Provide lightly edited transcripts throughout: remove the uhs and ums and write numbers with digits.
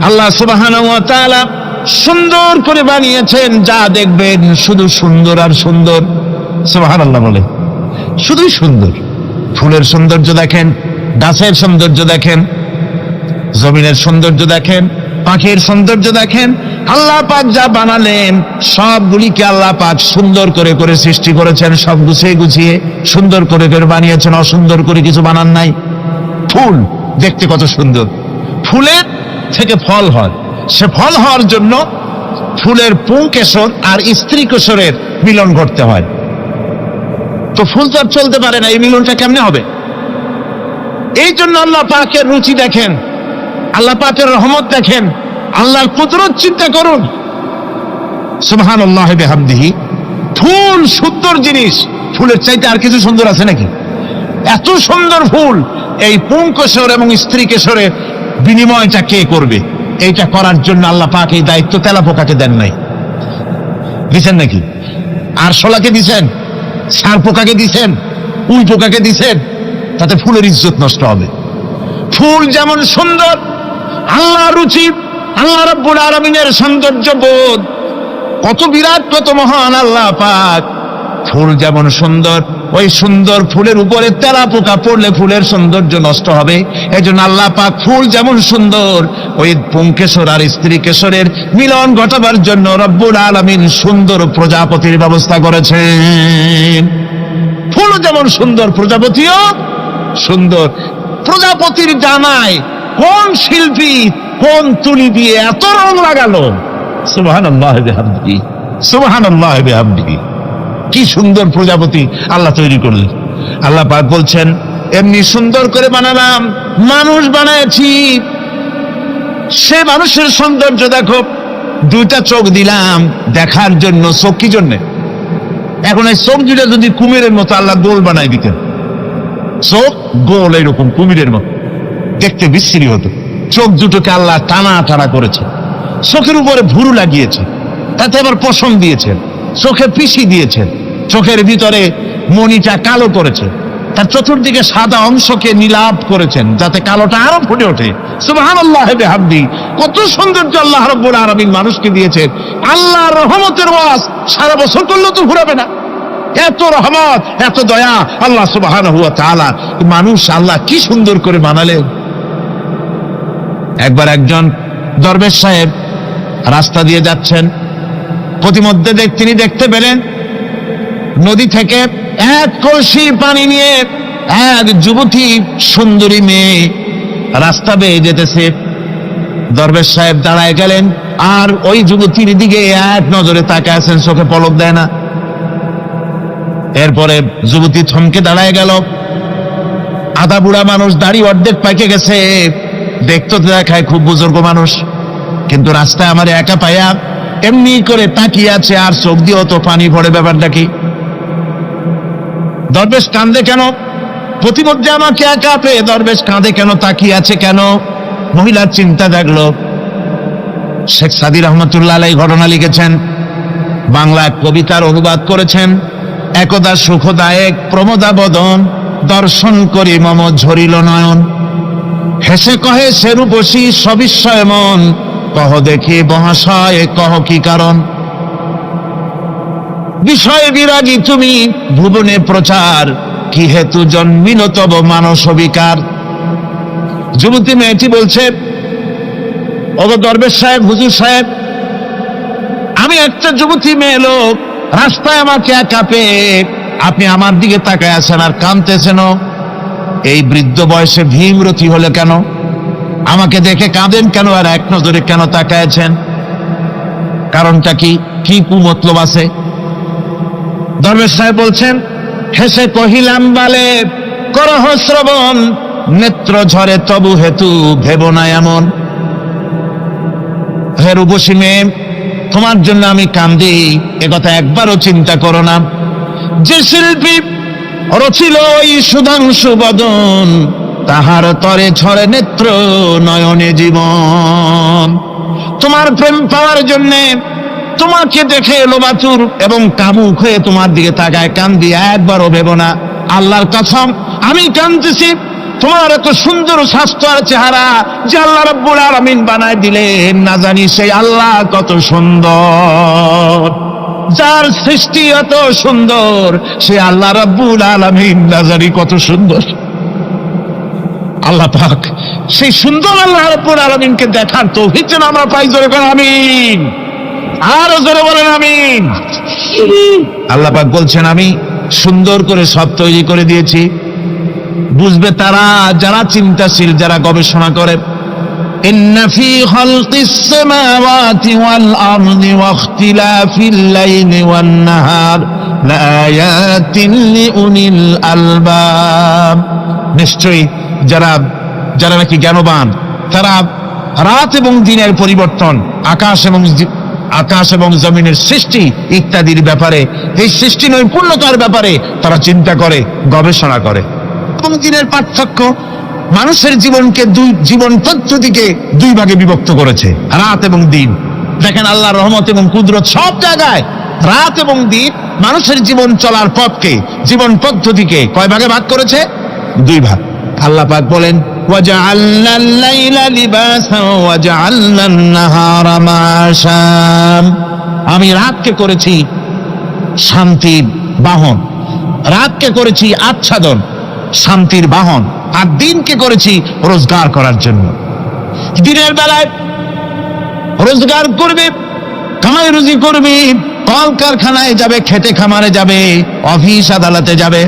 আল্লাহ সুবহানাহু ওয়া তাআলা সুন্দর করে বানিয়েছেন, যা দেখবেন শুধু সুন্দর আর সুন্দর। সুবহানাল্লাহ বলে, শুধু সুন্দর। ফুলের সৌন্দর্য দেখেন, গাছের সৌন্দর্য দেখেন, জমিনের সৌন্দর্য দেখেন, পাখির সৌন্দর্য দেখেন। আল্লাহ পাক যা বানালেন সবগুলিকে আল্লাহ পাক সুন্দর করে করে সৃষ্টি করেছেন, সব গুছিয়ে গুছিয়ে সুন্দর করে করে বানিয়েছেন, অসুন্দর করে কিছু বানান নাই। ফুল দেখতে কত সুন্দর, ফুলের থেকে ফল হয়, সে ফল হওয়ার জন্য ফুলের পুংকেশর আর স্ত্রী কেশরের মিলন ঘটতে হয়। তো ফুল তো আর চলতে পারে না, এই মিলনটা কেমনে হবে? এই জন্য আল্লাহ পাকের রুচি দেখেন, আল্লাহ পাকের রহমত দেখেন, আল্লাহর কুদরত চিন্তা করুন। সুবহানাল্লাহি বিহামদিহি। ফুল সুন্দর জিনিস, ফুলের চাইতে আর কিছু সুন্দর আছে নাকি? এত সুন্দর ফুল, এই পুংকেশর এবং স্ত্রী কেশরের বিনিময়টা কে করবে? এইটা করার জন্য আল্লাহ পাক এই দায়িত্ব তেলাপোকাকে দেন নাই, দিছেন নাকি? আর শোলাকে দিছেন, সার পোকাকে দিছেন, উই পোকাকে দিছেন, তাতে ফুলের ইজ্জত নষ্ট হবে। ফুল যেমন সুন্দর, আল্লাহ রুচি, আল্লাহ রাব্বুল আলামিনের সৌন্দর্য বোধ কত বিরাট, কত মহান আল্লাহ পাক। ফুল যেমন সুন্দর, ওই সুন্দর ফুলের উপরে তেলাপোকা পড়লে ফুলের সৌন্দর্য নষ্ট হবে। এজন্য আল্লাহ পাক ফুল যেমন সুন্দর, ওই পুংকেশর আর স্ত্রী কেশরের মিলন ঘটাবার জন্য রব্বুল আলামিন সুন্দর প্রজাপতির ব্যবস্থা করেছেন। ফুল যেমন সুন্দর, প্রজাপতিও সুন্দর। প্রজাপতির জানায় কোন শিল্পী কোন তুলি দিয়ে এত রং লাগালো! সুবহানাল্লাহি বিহামদিহি, সুবহানাল্লাহি বিহামদিহি। কি সুন্দর প্রজাপতি আল্লাহ তৈরি করলেন। আল্লাহ পাক বলছেন, এমনি সুন্দর করে বানালাম, মানুষ বানাইছি, সে মানুষের সৌন্দর্য দেখো। দুইটা চোখ দিলাম দেখার জন্য। চোখ কি জন্যে? এখন এই চোখ দুটা যদি কুমিরের মতো আল্লাহ গোল বানাই দিতেন, চোখ গোল এরকম কুমিরের মতো, দেখতে বিশ্রী হতো। চোখ দুটোকে আল্লাহ টানা টানা করেছে, চোখের উপরে ভুরু লাগিয়েছে, তাতে আবার পশম দিয়েছেন, চোখে পিসি দিয়েছেন, চোখের ভিতরে মণিটা কালো করেছে, তার চতুর্দিকে সাদা অংশকে নীলাভ করেছেন যাতে কালোটা আরো ফুটে ওঠে। সুবহানাল্লাহি বিহামদিহি। কত সৌন্দর্য আল্লাহ রাব্বুল আলামিন মানুষকে দিয়েছেন। আল্লাহর রহমতের ওয়াজ সারা বছর করলেও তো ফুরাবে না, এত রহমত, এত দয়া আল্লাহ সুবহানাহু ওয়া তাআলা। মানুষ আল্লাহ কি সুন্দর করে বানালেন। একবার একজন দরবেশ সাহেব রাস্তা দিয়ে যাচ্ছেন, প্রতিমধ্যে তিনি দেখতে পেলেন নদী থেকে এক কলসি পানি নিয়ে এক যুবতী সুন্দরী মেয়ে রাস্তা বেয়ে যেতেছে। দরবেশ সাহেব দাঁড়ায় গেলেন আর ওই যুবতীর দিকে এক নজরে তাকায় আছেন, চোখে পলক দেয় না। এরপরে যুবতী থমকে দাঁড়ায় গেল। আধা বুড়া মানুষ, দাড়ি অর্ধেক পাকে গেছে, দেখতে দেখায় খুব বুজুর্গ মানুষ, কিন্তু রাস্তায় আমার একা পায়া এমনি করে তাকিয়ে আছে আর চোখ দিয়েও তো পানি পড়ে। ব্যাপারটা কি? দরবেশ কাঁদে কেন? প্রতিমধ্যে আমাকে একা পেয়ে দরবেশ কাঁদে কেন, তাকিয়ে আছে কেন? মহিলার চিন্তা জাগলো। শেখ সাদী রহমতুল্লাহ আলাইহি ঘটনা লিখেছেন, বাংলা কবিতার অনুবাদ করেছেন। একদা সুখদায়ক প্রমোদা বদন, দর্শন করি মম ঝরিল নয়ন। হেসে কহে সে রূপসী সবিস্ময় মন, কহ দেখি মহাশয় কহ কি কারণ। বিষয় বিরাগী তুমি ভুবনে প্রচার, কি হেতু জন্মিল তব মানস বিকার। যুবতী মেয়েটি বলছে, ওগো দরবেশ সাহেব, হুজুর সাহেব, আমি একটা যুবতী মেয়ে লোক, রাস্তায় আমাকে একা পেয়ে আপনি আমার দিকে তাকায় আছেন আর কাঁদতেছেন। এই বৃদ্ধ বয়সে ভীমরতি হলে কেন? আমাকে দেখে কাঁদেন কেন আর এক নজরে কেন তাকায়ছেন? কারণটা কি? কি কুমতলব আছে? দরবেশ সাহেব বলছেন, হেসে কহিলাম বালে করহ শ্রবণ, নেত্র ঝরে তবু হেতু ভেব না এমন। হে রূপসী মেয়ে, তোমার জন্য আমি কান্দি, একথা একবারও চিন্তা করো না। যে শিল্পী রচিল ওই সুধাংশু বদন, তাহার তরে ঝরে নেত্র নয়নে জীবন। তোমার প্রেম পাওয়ার জন্যে তোমাকে দেখে লোবাতুর এবং কামুক হয়ে তোমার দিকে তাকায় কান্দি, একবারও ভেবো না। আল্লাহর কসম আমি কাঁদতেছি, তোমার এত সুন্দর স্বাস্থ্য আর চেহারা যে আল্লাহ রাব্বুল আলামিন বানায় দিলেন, না জানি সেই আল্লাহ কত সুন্দর। যার সৃষ্টি এত সুন্দর সে আল্লাহ রাব্বুল আলামিন না জানি কত সুন্দর। আল্লাহ পাক সেই সুন্দর আল্লাহ রাব্বুল আলামিনকে দেখার তৌফিক যেন আমরা পাই। জোরে বলেন আমিন, আরো জোরে বলেন আমিন। আল্লাহ পাক বলছেন আমি সুন্দর করে সব তৈরি করে দিয়েছি। বুঝবে তারা যারা চিন্তাশীল, যারা গবেষণা করে। ইন্না ফি খালকিস সামাওয়াতি ওয়াল আরদি ওয়াখতিলাফিল লাইলি ওয়ান নাহার লাআয়াতিন লিউলিল আলবাব। নিশ্চয়ই যারা নাকি জ্ঞানবান, তারা রাত এবং দিনের পরিবর্তন, আকাশ এবং জমিনের সৃষ্টি ইত্যাদির ব্যাপারে, এই সৃষ্টি নৈপুণ্যতার ব্যাপারে তারা চিন্তা করে, গবেষণা করে। এবং দিনের পার্থক্য, মানুষের জীবনকে জীবন পদ্ধতিকে দুই ভাগে বিভক্ত করেছে, রাত এবং দিন। দেখেন আল্লাহর রহমত এবং কুদরত সব জায়গায়। রাত এবং দিন মানুষের জীবন চলার পথকে, জীবন পদ্ধতিকে কয় ভাগে ভাগ করেছে? দুই ভাগ। আল্লাহ পাক বলেন ওয়াজআলনাল লাইলা লিবাসা ওয়াজআলনান নাহারা মাশা। আমি রাতকে করেছি শান্তির বাহন, রাতকে করেছি আচ্ছাদন, শান্তির বাহন, আর দিনকে করেছি রোজগার করার জন্য। দিনের বেলায় রোজগার করবে, কামাই রুজি করবে, কল কারখানায় যাবে, খেতে খামারে যাবে, অফিস আদালতে যাবে,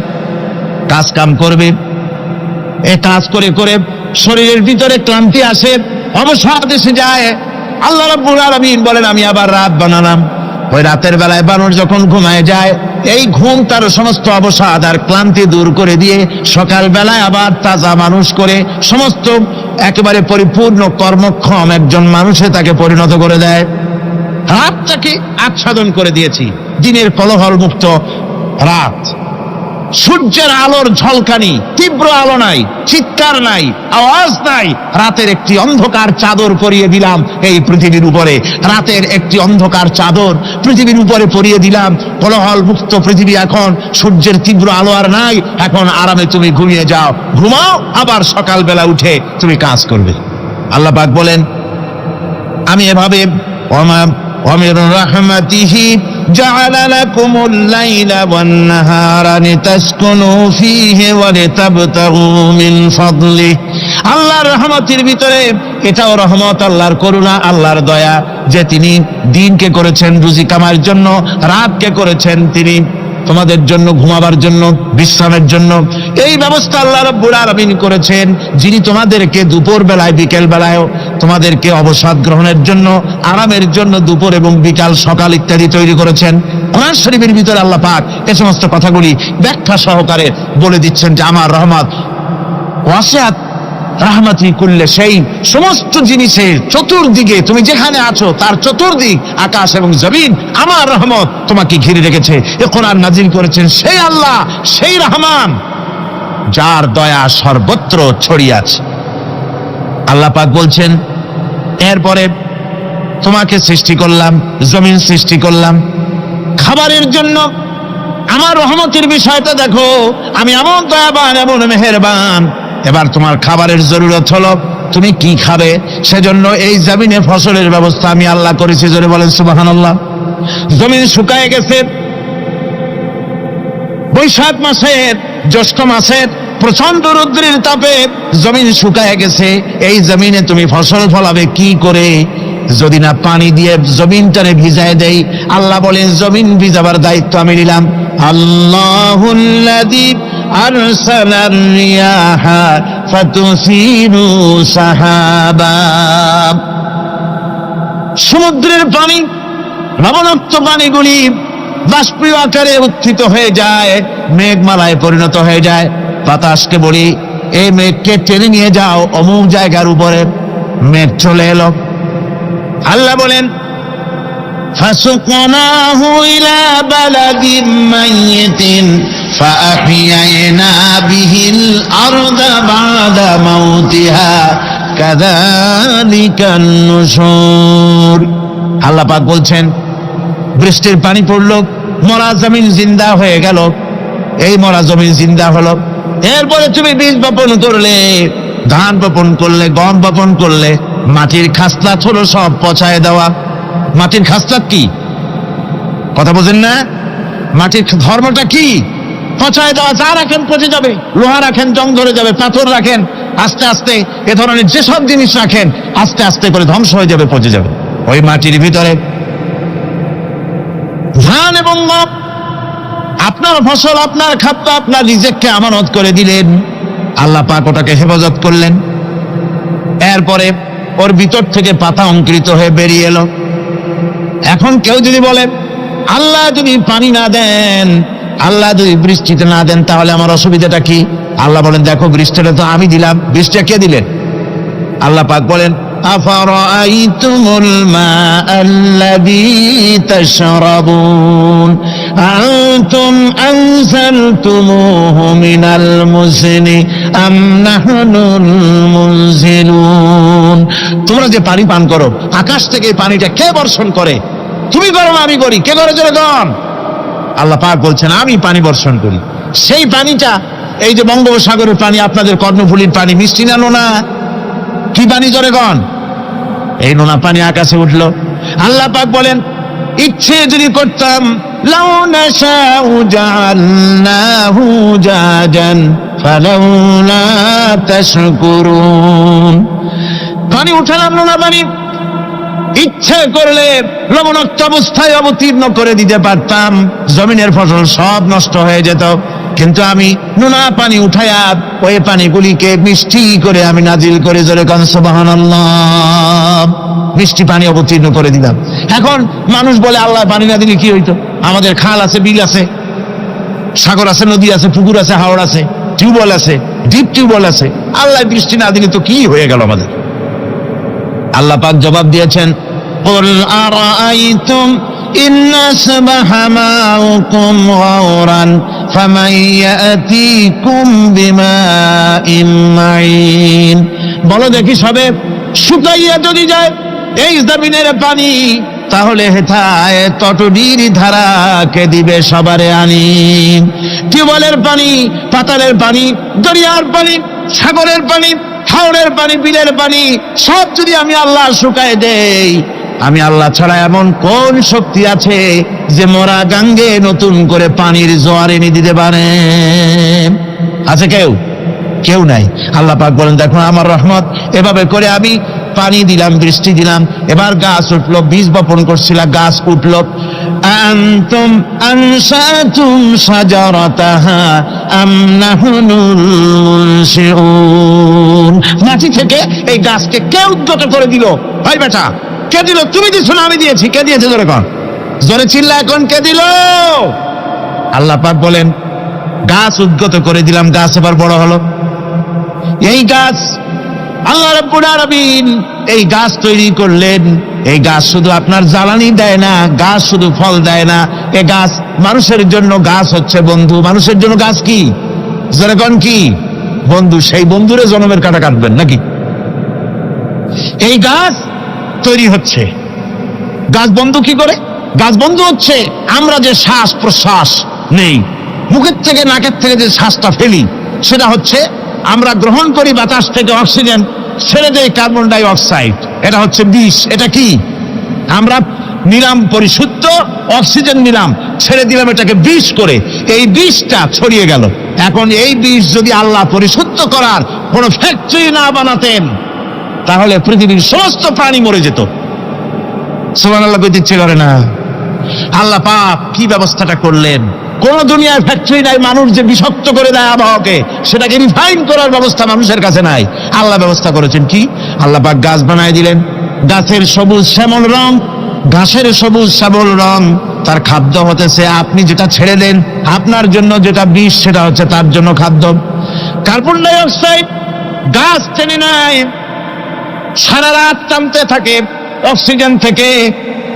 কাজ কাম করবে। এ কাজ করে করে শরীরের ভিতরে ক্লান্তি আসে, অবসাদ এসে যায়। আল্লাহ রাব্বুল আলামিন বলেন আমি আবার রাত বানালাম। ওই রাতের বেলায় বানর যখন ঘুমায় যায়, এই ঘুম তার সমস্ত অবসাদ আর ক্লান্তি দূর করে দিয়ে সকাল বেলায় আবার তাজা মানুষ করে, সমস্ত একেবারে পরিপূর্ণ কর্মক্ষম একজন মানুষে তাকে পরিণত করে দেয়। রাতটাকে আচ্ছাদন করে দিয়েছি, দিনের কোলাহল মুক্ত রাত। সূর্যের আলোর ঝলকানি, তীব্র আলো নাই, চিৎকার নাই, আওয়াজ নাই। রাতের একটি অন্ধকার চাদর পরিয়ে দিলাম এই পৃথিবীর উপরে। রাতের একটি অন্ধকার চাদর পৃথিবীর উপরে পরিয়ে দিলাম। কোলাহল মুক্ত পৃথিবী। এখন সূর্যের তীব্র আলো আর নাই। এখন আরামে তুমি ঘুমিয়ে যাও, ঘুমাও, আবার সকালবেলা উঠে তুমি কাজ করবে। আল্লাহ পাক বলেন আমি এভাবে ومن رحمته جعل لكم الليل والنهار لتسكنوا فيه ولتبتغوا من فضله। আল্লাহর রহমতের ভিতরে এটাও রহমত, আল্লাহর করুণা, আল্লাহর দয়া যে তিনি দিনকে করেছেন রুজি কামার জন্য, রাতকে করেছেন তিনি তোমাদের জন্য ঘুমাবার জন্য, বিশ্রামের জন্য। এই ব্যবস্থা আল্লাহ রাব্বুল আলামিন করেছেন, যিনি তোমাদেরকে দুপুর বেলায়, বিকেল বেলায় তোমাদেরকে অবসাদ গ্রহণের জন্য, আরামের জন্য দুপুর এবং বিকাল, সকাল ইত্যাদি তৈরি করেছেন। কোরআন শরীফের ভিতরে আল্লাহ পাক এই সমস্ত কথাগুলি ব্যাখ্যা সহকারে বলে দিচ্ছেন যে আমার রহমত ওয়াসিআত রাহমাতি কুল্লি শাই, সমস্ত জিনিসের চতুর্দিকে, তুমি যেখানে আছো তার চতুর্দিক, আকাশ এবং জমিন, আমার রহমত তোমাকে ঘিরে রেখেছে। এ কোরআন নাজিল করেছেন সেই আল্লাহ, সেই রহমান যার দয়া সর্বত্র ছড়িয়ে আছে। আল্লাহ পাক বলছেন এরপরে তোমাকে সৃষ্টি করলাম, জমিন সৃষ্টি করলাম খাবারের জন্য। আমার রহমতের বিষয়টা দেখো, আমি এমন দয়াবান, এমন মেহেরবান। এবার তোমার খাবারের জরুরত হলো তুমি কি খাবে, সেজন্য এই জমিনে ফসলের ব্যবস্থা আমি আল্লাহ করেছি। জোরে বলেন সুবহানাল্লাহ। জমিন শুকায় গেছে, বৈশাখ মাসের, জ্যৈষ্ঠ মাসের প্রচন্ড রৌদ্রের তাপে জমিন শুকায় গেছে। এই জমিনে তুমি ফসল ফলাবে কি করে যদি না পানি দিয়ে জমিনটারে ভিজায় দেই? আল্লাহ বলেন জমিন ভিজাবার দায়িত্ব আমি নিলাম। আল্লাহুল্লাযী আরসালার রিয়াহা ফাতুসিরু সাহাবা। সমুদ্রের পানি, লবণাক্ত পানিগুলি বাষ্পীয় আকারে উত্থিত হয়ে যায়, মেঘমালায় পরিণত হয়ে যায়। বাতাসকে বলি এই মেঘকে টেনে নিয়ে যাও অমুক জায়গার উপরে। মেঘ চলে এলো। আল্লাহ বলেন ফাসুকনাহু ইলা বালাদিন মাইয়িতিন ফাআহইয়ানা বিহিল আরদা বাদা মাউতিহা কাযালিকান নুশুর। আল্লাহ পাক বলছেন বৃষ্টির পানি পড়লো, মরা জমিন জিন্দা হয়ে গেল। এই মরা জমিন জিন্দা হলো, এরপরে তুমি বীজ বপন করলে, ধান বপন করলে, গম বপন করলে, মাটির খাসলাত হলো সব পচায় দেওয়া। মাটির খাসলাত কি? কথা বোঝেন না? মাটির ধর্মটা কি? পচায় দেওয়া। যা রাখেন পচে যাবে, লোহা রাখেন জং ধরে যাবে, পাথর রাখেন আস্তে আস্তে, এ ধরনের যেসব জিনিস রাখেন আস্তে আস্তে করে ধ্বংস হয়ে যাবে, পচে যাবে। ওই মাটির ভিতরে ধান এবং গম, আপনার ফসল, আপনার খাদ্য, আপনার রিজিককে আমানত করে দিলেন, আল্লাহ পাক ওটাকে হেফাজত করলেন। এরপরে ওর ভিতর থেকে পাতা অঙ্কুরিত হয়ে বেরিয়ে এলো। এখন কেউ যদি বলে আল্লাহ যদি পানি না দেন, আল্লাহ যদি বৃষ্টিতে না দেন, তাহলে আমার অসুবিধাটা কি? আল্লাহ বলেন, দেখো বৃষ্টিটা তো আমি দিলাম। বৃষ্টিটা কে দিলেন? আল্লাহ পাক বলেন, আফারাআইতুমুল মাআল্লাযী তাশরাবুন আনতুম আনজালতুমুহু মিনাল মুজনি আম নাহনুল মুনজিলুন। তোমরা যে পানি পান করো, আকাশ থেকে এই পানিটা কে বর্ষণ করে? তুমি করো না আমি করি? কে করে জনগণ? আল্লাহ পাক বলছেন, আমি পানি বর্ষণ করি। সেই পানিটা, এই যে বঙ্গোপসাগরের পানি, আপনাদের কর্ণফুলীর পানি, মিষ্টি না নোনা? কি পানি জনগণ? এই নোনা পানি আকাশে উঠলো। আল্লাহ পাক বলেন, ইচ্ছে যদি করতাম, লাউ নাশাউ জাআলনাহু জাজান ফালাউলা তাশকুরুন। পানি উঠালাম, নোনা পানি, ইচ্ছে করলে লবণাক্ত অবস্থায় অবতীর্ণ করে দিতে পারতাম, জমিনের ফসল সব নষ্ট হয়ে যেত। কিন্তু আমি নোনা পানি উঠায়া ওই পানিগুলিকে মিষ্টি করে আমি নাজিল করে, জোরে কান সুবহানাল্লাহ, মিষ্টি পানি অবতীর্ণ করে দিলাম। এখন মানুষ বলে আল্লাহ পানি না দিলে কি হইতো? আমাদের খাল আছে, বিল আছে, সাগর আছে, নদী আছে, পুকুর আছে, হাওড় আছে, টিউবওয়েল আছে, ডিপ টিউবওয়েল আছে, আল্লাহ বৃষ্টি না দিলে তো কি হয়ে গেল আমাদের? আল্লাহ পাক জবাব দিয়েছেন, কুল আরাআইতুম ইন আসবাহা মাউকুম গাওরান ফামান ইয়াতিকুম বিমাইন মাইন। বলো দেখি, সবে শুকাইয়া যদি যায় এই জমিনের পানি, তাহলে হেথায় তটডির ধারাকে দিবে সবারে আনি। টিউবওয়েলের পানি, পাতালের পানি, দরিয়ার পানি, সাগরের পানি, হাওড়ের পানি, বিলের পানি, সব যদি আমি আল্লাহ শুকায় দেই, আমি আল্লাহ ছাড়া এমন কোন শক্তি আছে যে মরা গাঙ্গে নতুন করে পানির জোয়ার এনে দিতে পারে? আছে কেউ? কেউ নাই। আল্লাহ পাক বলেন, দেখো আমার রহমত, এভাবে করে আমি পানি দিলাম, বৃষ্টি দিলাম, এবার গাছ উঠলো, বীজ বপন করছিল, গাছ উঠলো। আনতুম আনশাতুম শাজারাতাহা আম নাহনুল মুনশিউন। মাটি থেকে এই গাছকে কে উদ্গত করে দিল? ভাই বেটা, কে দিল? তুমি দিছো না আমি দিয়েছি? কে দিয়েছে? জোরে কর, জোরে চিল্লা এখন, কে দিল? আল্লাহ পাক বলেন, গাছ উদ্গত করে দিলাম, গাছ এবার বড় হলো। এই গাছ আল্লাহ রাব্বুল আলামিন এই গাছ তৈরি করলেন। এই গাছ শুধু আপনার জ্বালানি দেয় না, গাছ শুধু ফল দেয় না, এই গাছ মানুষের জন্য, গাছ হচ্ছে বন্ধু। মানুষের জন্য গাছ কি? যেরকম কি বন্ধু, সেই বন্ধুরে জনমের কাটা কাটবেন নাকি? এই গাছ তৈরি হচ্ছে। গাছ বন্ধু কি করে? গাছ বন্ধু হচ্ছে আমরা যে শ্বাস প্রশ্বাস নেই, মুখের থেকে নাকের থেকে যে শ্বাসটা ফেলি, সেটা হচ্ছে আমরা গ্রহণ করি বাতাস থেকে অক্সিজেন, ছেড়ে দেয় কার্বন ডাই অক্সাইড। এটা হচ্ছে বিষ। এটা কি? আমরা নিলাম পরিশুদ্ধ অক্সিজেন, নিলাম, ছেড়ে দিলাম এটাকে বিষ করে, এই বিষটা ছড়িয়ে গেল। এখন এই বিষ যদি আল্লাহ পরিশুদ্ধ করার কোন ফ্যাক্টরি না বানাতেন, তাহলে পৃথিবীর সমস্ত প্রাণী মরে যেত। সুবহানাল্লাহ কইতে ইচ্ছে করে না? আল্লাহ পাক কি ব্যবস্থাটা করলেন! কোন দুনিয়ার ফ্যাক্টরি নাই, মানুষ যে বিষাক্ত করে দেয় আবহাওয়াকে, সেটাকে রিফাইন করার ব্যবস্থা মানুষের কাছে নাই। আল্লাহ ব্যবস্থা করেছেন কি? আল্লাহ পাক গাছ বানায় দিলেন, গাছের সবুজ শ্যামল রং, ঘাসের সবুজ শ্যামল রং, তার খাদ্য হতেছে আপনি যেটা ছেড়ে দেন, আপনার জন্য যেটা বিষ, সেটা হচ্ছে তার জন্য খাদ্য। কার্বন ডাই অক্সাইড গাছ টেনে নেয়, সারা রাত টানতে থাকে, অক্সিজেন থেকে,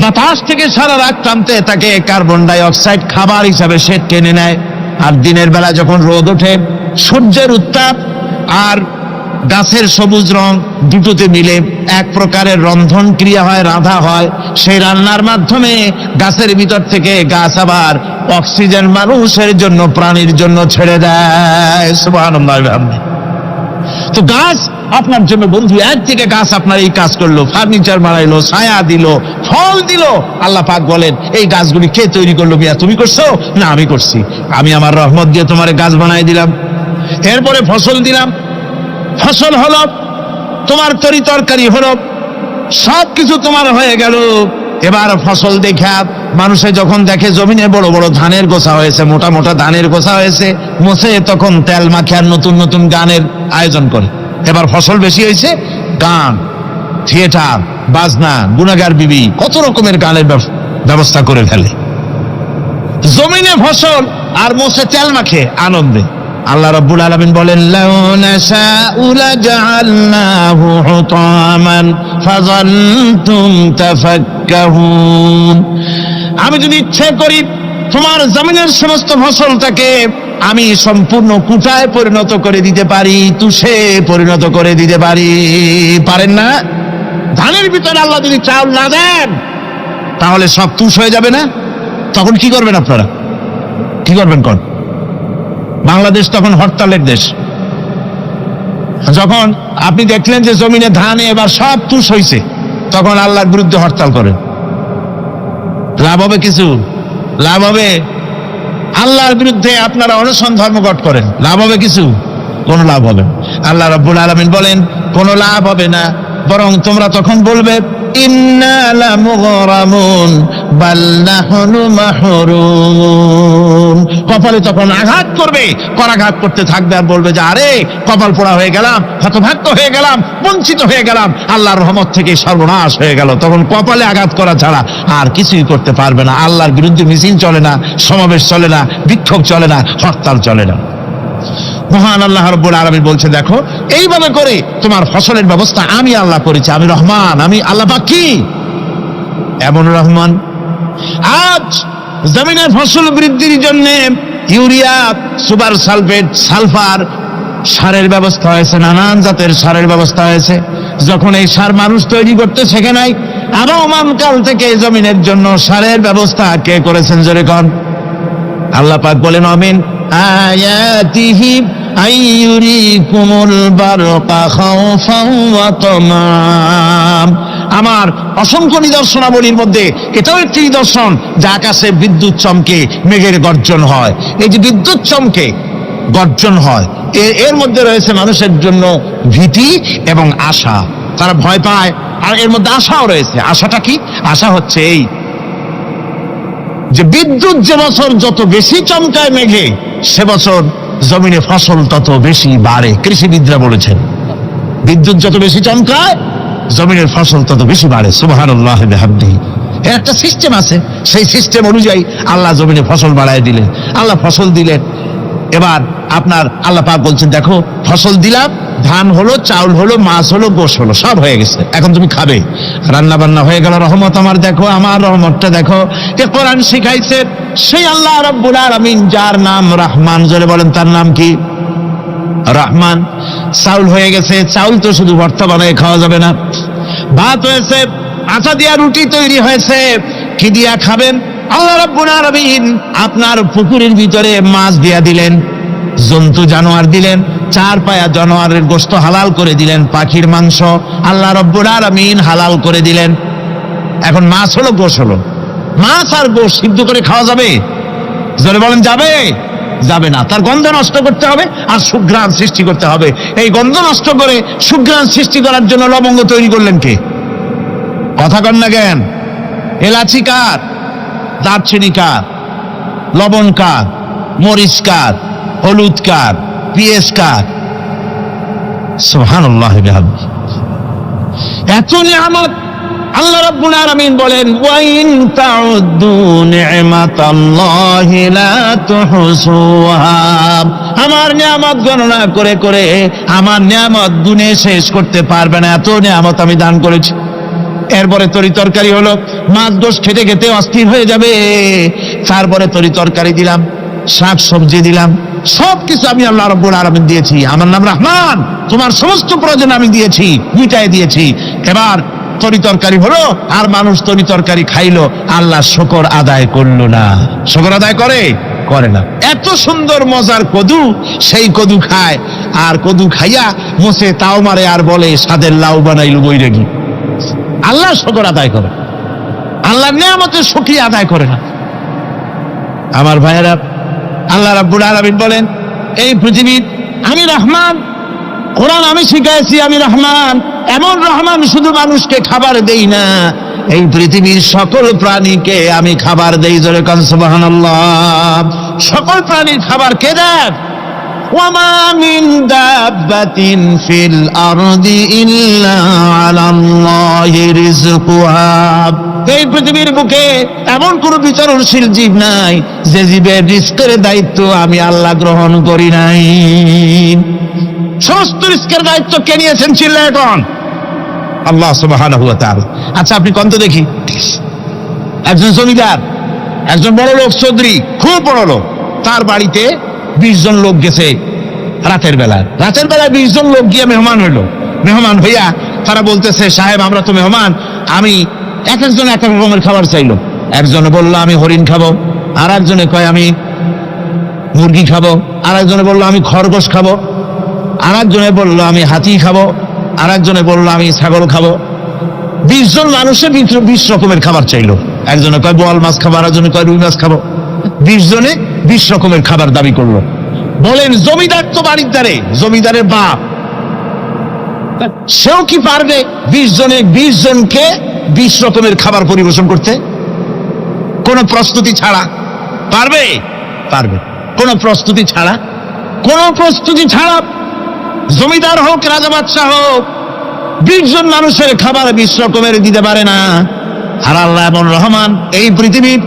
বাতাস থেকে সারা রাত টানতে থাকে, কার্বন ডাই অক্সাইড খাবার হিসাবে সে টেনে নেয়। আর দিনের বেলা যখন রোদ ওঠে, সূর্যের উত্তাপ আর গাছের সবুজ রং দুটোতে মিলে এক প্রকারের রন্ধন ক্রিয়া হয়, রাধা হয়। সেই রান্নার মাধ্যমে গাছের ভিতর থেকে গাছ আবার অক্সিজেন মানুষের জন্য, প্রাণীর জন্য ছেড়ে দেয়। সুবহানাল্লাহ। তো গাছ আপনার জন্য বন্ধু, এক থেকে গাছ আপনার এই কাজ করলো, ফার্নিচার বানাইলো, ছায়া দিল, ফল দিল। আল্লাহ পাক বলেন, এই গাছগুলি কে তৈরি করলো? মিয়া তুমি করছো? না, আমি করছি। আমি আমার রহমত দিয়ে তোমার গাছ বানাই দিলাম। এরপরে ফসল দিলাম, ফসল হলো, তোমার তরি তরকারি হলো, সবকিছু তোমার হয়ে গেল। এবার ফসল দেখা মানুষে যখন দেখে জমিনে বড় বড় ধানের গোছা হয়েছে, মোটা মোটা ধানের গোছা হয়েছে, মোছে তখন তেল মাখে আর নতুন নতুন গানের আয়োজন করে। এবার ফসল বেশি হয়েছে, গান, থিয়েটার, বাজনা, গুনাগার বিবি, কত রকমের গানের ব্যবস্থা করে ফেলে। জমিনে ফসল আর মোছে তেল মাখে আনন্দে। আল্লাহ রাব্বুল আলামিন বলেন, লাউ নাশাউ লাজআলনাহু হুতামান ফাযালতুম তাফাক্কাহুন। আমি যদি ইচ্ছে করি তোমার জমিনের সমস্ত ফসলটাকে আমি সম্পূর্ণ কুটায় পরিণত করে দিতে পারি, তুষে পরিণত করে দিতে পারি। পারেন না? ধানের ভিতরে আল্লাহ যদি চাউল না দেন তাহলে সব তুষ হয়ে যাবে না? তখন কি করবেন আপনারা? কি করবেন? কোন বাংলাদেশ তখন হরতালের দেশ। যখন আপনি দেখলেন যে জমিনে ধানে এবার সব তুষ হয়েছে, তখন আল্লাহর বিরুদ্ধে হরতাল করেন। লাভ হবে কিছু? লাভ হবে? আল্লাহর বিরুদ্ধে আপনারা অনশন ধর্মঘট করেন, লাভ হবে কিছু? কোনো লাভ হবে না। আল্লাহ রাব্বুল আলামিন বলেন, কোনো লাভ হবে না, বরং তোমরা তখন বলবে, ইন্না লামুগরামুন বাল নাহনু মাহরুমুন। কপালে তখন আঘাত করবে, করাঘাত করতে থাকবে আর বলবে যে আরে কপাল পোড়া হয়ে গেলাম, হতভাগ্য হয়ে গেলাম, বঞ্চিত হয়ে গেলাম, আল্লাহর রহমত থেকে সর্বনাশ হয়ে গেল। তখন কপালে আঘাত করা ছাড়া আর কিছুই করতে পারবে না। আল্লাহর বিরুদ্ধে মিছিল চলে না, সমাবেশ চলে না, বিক্ষোভ চলে না, হরতাল চলে না। মহান আল্লাহ রাব্বুল আলামিন বলছে, দেখো এইভাবে করে তোমার ফসলের ব্যবস্থা আমি আল্লাহ করেছি। আমি রহমান, আমি আল্লাহ পাক। কি এমন রহমান? আজ জমিনের ফসল বৃদ্ধির জন্য ইউরিয়া, সুপার সালফেট, সালফার সারের ব্যবস্থা হয়েছে, নানান জাতের সারের ব্যবস্থা হয়েছে। যখন এই সার মানুষ তৈরি করতে শেখে নাই, আবহমান কাল থেকে জমিনের জন্য সারের ব্যবস্থা কে করেছেন? জোরে কন। আল্লাহ পাক বলেন, আমিন আয়াতিহি আইয়ুরিকুমুল বারকা খাওফান ওয়া তামাম। আমার অসংখ্য নিদর্শনাবলীর মধ্যে এটাও একটি নিদর্শন যে আকাশে বিদ্যুৎ চমকে মেঘের গর্জন হয়। এই যে বিদ্যুৎ চমকে গর্জন হয়, এর মধ্যে রয়েছে মানুষের জন্য ভীতি এবং আশা। তারা ভয় পায়, আর এর মধ্যে আশাও রয়েছে। আশাটা কি? আশা হচ্ছে এই যে বিদ্যুৎ যে বছর যত বেশি চমকায় মেঘে, সে বছর জমিনে ফসল তত বেশি বাড়ে। কৃষিবিদরা বলেছেন, বিদ্যুৎ যত বেশি চমকায় জমিনের ফসল তত বেশি বাড়ে। সুবহানাল্লাহ ওয়া বিহামদিহি। এর একটা সিস্টেম আছে, সেই সিস্টেম অনুযায়ী আল্লাহ জমিনে ফসল বাড়ায় দিলেন। আল্লাহ ফসল দিলেন। এবার আপনার আল্লাহ পাক বলছেন, দেখো ফসল দিলাম, ধান হলো, চাউল হলো, মাছ হলো, গোশ হলো, সব হয়ে গেছে, এখন তুমি খাবে। রান্না বান্না হয়ে গেল, রহমত আমার দেখো, আমার রহমতটা দেখো। এ কোরআন শিখাইছে সেই আল্লাহ রাব্বুল আলামিন, যার নাম রহমান। জোরে বলেন, তার নাম কি? রহমান। চাউল হয়ে গেছে, চাউল তো শুধু ভর্তা বানায় খাওয়া যাবে না, ভাত হয়েছে, আটা দিয়া রুটি তৈরি হয়েছে, কি দিয়া খাবেন? আল্লাহ রাব্বুল আলামিন আপনার পুকুরের ভিতরে মাছ দিয়া দিলেন, জন্তু জানোয়ার দিলেন, চার পায়া জানোয়ারের গোশত হালাল করে দিলেন, পাখির মাংস আল্লাহ রাব্বুল আলামিন হালাল করে দিলেন। এখন মাছ হলো, গোশ হলো। মাছ আর গোশ সিদ্ধ করে খাওয়া যাবে? জোরে বলেন, যাবে? যাবে না। তার গন্ধ নষ্ট করতে হবে আর সুঘ্রাণ সৃষ্টি করতে হবে। এই গন্ধ নষ্ট করে সুঘ্রাণ সৃষ্টি করার জন্য লবঙ্গ তৈরি করলেন কে? কথা কন না কেন? এলাচি কার? দারচিনি কার? লবণ কার? মরিচ কার? হলুদ কার? পেঁয়াজ কার? সুবহানাল্লাহ ওয়া বিহামদিহি। এত নিয়ামত আল্লাহ রাব্বুল আলামিন বলেন, ওয়া ইন তাউদ্দু নি'মাতাল্লাহি লা তুহসুহা। আমার নিয়ামত গণনা করে করে আমার নিয়ামত গুণে শেষ করতে পারবে না, এত নিয়ামত আমি দান করেছি। এরপরে তরি তরকারি হলো, মাছ গোশ খেতে খেতে অস্থির হয়ে যাবে। তারপরে তরি তরকারি দিলাম, শাক সবজি দিলাম, সবকিছু আমি আল্লাহ রাব্বুল আলামিন দিয়েছি। আমার নাম রহমান, তোমার সমস্ত প্রয়োজন আমি দিয়েছি, মিটাই দিয়েছি। এবার তরি তরকারি হলো, আর মানুষ তরি তরকারি খাইলো, আল্লাহ শুকর আদায় করলো না। শুকর আদায় করে না। এত সুন্দর মজার কদু, সেই কদু খায়, আর কদু খাইয়া মোসে তাও মারে, আর বলে স্বাদের লাউ বানাইল বৈরাগী। আল্লাহ শুকর আদায় করে, আল্লাহ নিয়ামতের শুকরিয়া আদায় করে না। আমার ভাইয়েরা, আল্লাহ রাব্বুল আলামিন বলেন, এই পৃথিবীর আমি রহমান, কোরআন আমি শিখাইছি আমি রহমান। এমন রহমান শুধু মানুষকে খাবার দেই না, এই পৃথিবীর সকল প্রাণীকে আমি খাবার দেই। জোরে কান সুবহানাল্লাহ। সকল প্রাণীর খাবার কে দেয়? ওয়ামা মিন দাব্বাতিন ফিল আরদি ইল্লা আলাল্লাহি রিজকুহা। এই পৃথিবীর বুকে এমন কোন বিচরণশীল জীব নাই যে জীবের রিজকের দায়িত্ব আমি আল্লাহ গ্রহণ করি নাই। সমস্ত রিজকের দায়িত্ব কে নিয়েছেন? চিল্লায় এখন আল্লাহ সুবহানাহু ওয়া তাআলা। আচ্ছা আপনি কোন তো দেখি, একজন জমিদার, একজন বড় লোক, চৌধুরী, খুব বড় লোক, তার বাড়িতে 20 জন লোক গেছে রাতের বেলায় 20 জন লোক গিয়ে মেহমান হইলো। মেহমান হইয়া তারা বলতেছে, সাহেব আমরা তো মেহমান, আমি এক একজন এক এক রকমের খাবার চাইলো। একজনে বললো আমি হরিণ খাবো, আর একজনে কয় আমি মুরগি খাবো, আর একজনে বললো আমি খরগোশ খাবো, আর একজনে বললো আমি হাতি খাবো, আর একজনে বললো আমি ছাগল খাবো। 20 জন মানুষের 20 রকমের খাবার চাইলো। একজনে কয় বোয়াল মাছ খাবো, আর একজনে কয় রুই মাছ খাবো। 20 জনে 20 রকমের খাবার দাবি করলো। বলেন জমিদার তো বাড়ির দ্বারে, জমিদারের বাপ, সেও কি পারবে 20 জনকে 20 রকমের খাবার পরিবেশন করতে? কোন প্রস্তুতি ছাড়া পারবে? কোন প্রস্তুতি ছাড়া জমিদার হোক, রাজা বাদশাহ হোক, 20 জন মানুষের খাবার 20 রকমের দিতে পারে না। আর আল্লাহ এমন রহমান, এই পৃথিবীর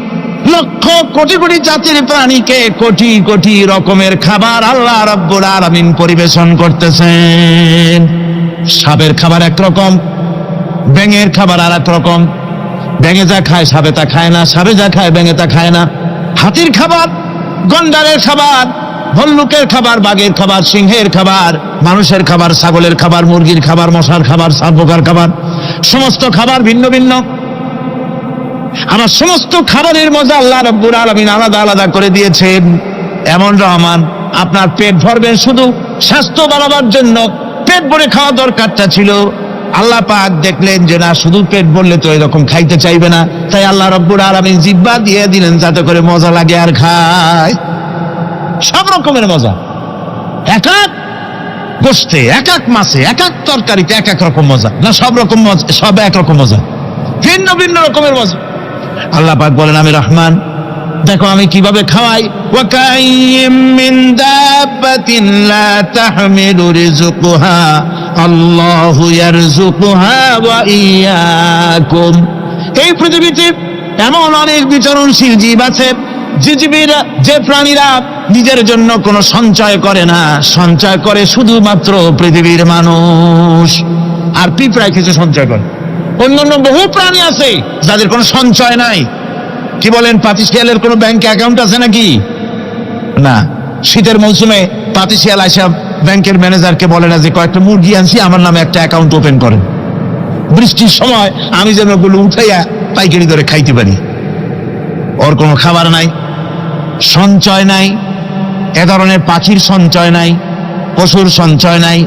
লক্ষ কোটি কোটি জাতির প্রাণীকে কোটি কোটি রকমের খাবার আল্লাহ রাব্বুল আলামিন পরিবেশন করতেছেন। সাপের খাবার একরকম, ব্যাঙের খাবার আর এক রকম। ব্যাঙে যা খায় সাপে তা খায় না, সাপে যা খায় ব্যাঙে তা খায় না। হাতির খাবার, গন্ডারের খাবার, ভল্লুকের খাবার, বাঘের খাবার, সিংহের খাবার, মানুষের খাবার, ছাগলের খাবার, মুরগির খাবার, মশার খাবার, সাপ পোকার খাবার, সমস্ত খাবার ভিন্ন ভিন্ন। আমার সমস্ত খাবারের মজা আল্লাহ রাব্বুল আলামিন আলাদা আলাদা করে দিয়েছেন। এমন রহমান, আপনার পেট ভরবেন শুধু স্বাস্থ্য বাড়াবার জন্য, পেট ভরে খাওয়া দরকারটা ছিল। আল্লাহ পাক দেখলেন যে না, শুধু পেট ভরলে তো এরকম খাইতে চাইবে না, তাই আল্লাহ রাব্বুল আলামিন জিহ্বা দিয়ে দিলেন যাতে করে মজা লাগে আর খায়। সব রকমের মজা, এক এক গোশতে, এক এক মাছে, এক এক তরকারিতে এক এক রকম মজা না, সব রকম মজা, সব একরকম মজা, ভিন্ন ভিন্ন রকমের মজা। আল্লাহ পাক বলেন আমি রহমান, দেখো আমি কিভাবে খাওয়াই। ওয়াকাইয়িম মিন দাব্বাতিন লা তাহমিলু রিজকুহা আল্লাহু ইয়ারযুকুহা ওয়া ইয়্যাকুম। এই পৃথিবীতে এমন অনেক বিচরণশীল জীব আছে, যে প্রাণীরা নিজের জন্য কোনো সঞ্চয় করে না, সঞ্চয় করে শুধুমাত্র পৃথিবীর মানুষ। আর পিঁপড়ায় কিছু সঞ্চয় করে। অন্যান্য বহু প্রাণী আছে যাদের কোনো সঞ্চয় নাই। কি বলেন, পাতিশিয়ালের কোনো ব্যাংকে অ্যাকাউন্ট আছে নাকি? না। শীতের মৌসুমে পাতিশিয়াল আইসা ব্যাংকের ম্যানেজারকে বলে না যে কয়েকটা মুরগি আনছি, আমার নামে একটা অ্যাকাউন্ট ওপেন করেন, বৃষ্টির সময় আমি যেন ওগুলো উঠাইয়া পাইকারি ধরে খাইতে পারি। ওর কোনো খাবার নাই, সঞ্চয় নাই। এ ধরনের পাখির সঞ্চয় নাই, পশুর সঞ্চয় নাই।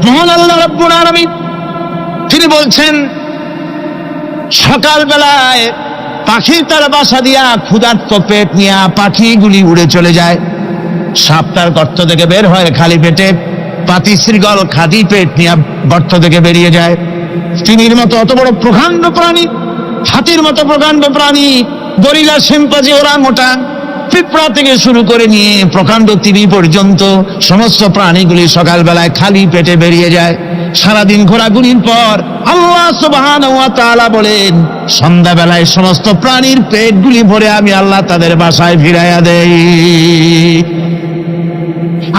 মহান আল্লাহ রাব্বুল আলামিন তিনি বলছেন, সকাল বেলায় পাখির তারা বাসা দিয়া ক্ষুধার্ত পেট নিয়ে পাখিগুলি উড়ে চলে যায়। সাপ তার গর্ত থেকে বের হয় খালি পেটে, পাতি শৃগাল খালি পেট নিয়ে গর্ত থেকে বেরিয়ে যায়। তিমির মতো অত বড় প্রকাণ্ড প্রাণী, হাতির মতো প্রকাণ্ড প্রাণী, গরিলা, শিম্পাঞ্জি, ওরাংওটাং, পিঁপড়া থেকে শুরু করে নিয়ে প্রকাণ্ড তিমি পর্যন্ত সমস্ত প্রাণীগুলি সকালবেলায় খালি পেটে বেরিয়ে যায়। সারাদিন ঘোরাঘুরির পর আল্লাহ সুবহানাহু ওয়া তাআলা বলেন, সন্ধ্যাবেলায় সমস্ত প্রাণীর পেটগুলি ভরে আমি আল্লাহ তাদের বাসায় ফিরাইয়া দেই।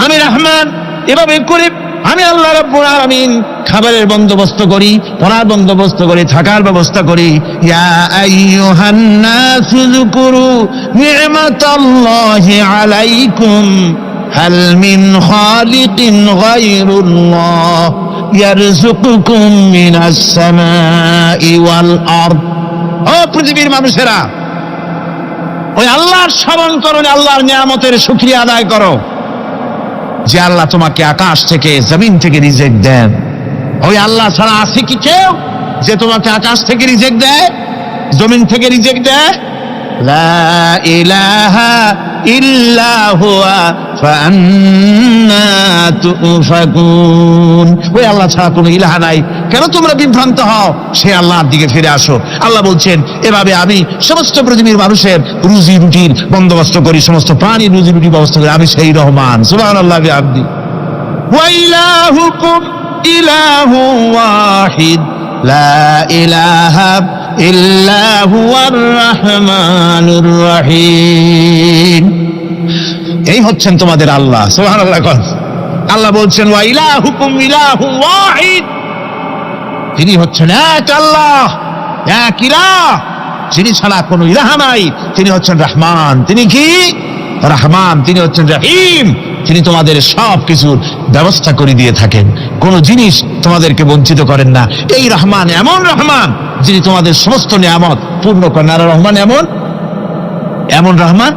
আমি রহমান, এভাবে করে আমি আল্লাহ রাব্বুল আলামিন খাবারের বন্দোবস্ত করি, পড়ার বন্দোবস্ত করি, থাকার ব্যবস্থা করি। ইয়া আইয়ুহান নাসু যুকুরু নি'মাতাল্লাহি আলাইকুম হাল মিন খালিকিন গায়রুল্লাহ ইয়ারযুকুকুম মিনাস সামাই ওয়াল আরদ। ও পৃথিবীর মানুষেরা, ওই আল্লাহর স্মরণ করো, আল্লাহর নিয়ামতের শুকরিয়া আদায় করো যে আল্লাহ তোমাকে আকাশ থেকে জমিন থেকে রিজিক দেন। ওই আল্লাহ ছাড়া আছে কি কেউ যে তোমাকে আকাশ থেকে রিজিক দেয়, জমিন থেকে রিজিক দেয়? লা ইলাহা ইল্লা হুয়া ফাআন্না তুফাকুন। ওই আল্লাহ ছাড়া কোনো ইলাহা নাই, কেন তোমরা বিভ্রান্ত হও? সে আল্লাহর দিকে ফিরে আসো। আল্লাহ বলছেন, এভাবে আমি সমস্ত পৃথিবীর মানুষের রুজি রুটির বন্দোবস্ত করি, সমস্ত প্রাণীর রুজি রুটির ব্যবস্থা করি। আমি সেই রহমান। সুবহানাল্লাহ বিহামদি। ওয়া ইলাহুকুম ইলাহু ওয়াহিদ লা ইলাহা ইল্লা হুয়ার রাহমানুর রহিম। এই হচ্ছেন তোমাদের আল্লাহ। সুবহানাল্লাহ। আল্লাহ বলছেন ওয়া ইলাহুকুম ইলাহু ওয়াহিদ, তিনি হচ্ছেন এক আল্লাহ, এক ইলাহ, যিনি ছাড়া কোনো ইলাহ নাই। তিনি হচ্ছেন রহমান। তিনি কি? রহমান। তিনি হচ্ছেন রহিম। তিনি তোমাদের সব কিছুর ব্যবস্থা করে দিয়ে থাকেন, কোন জিনিস তোমাদেরকে বঞ্চিত করেন না। এই রহমান এমন রহমান যিনি তোমাদের সমস্ত নিয়ামত পূর্ণ করেন। আর রহমান এমন রহমান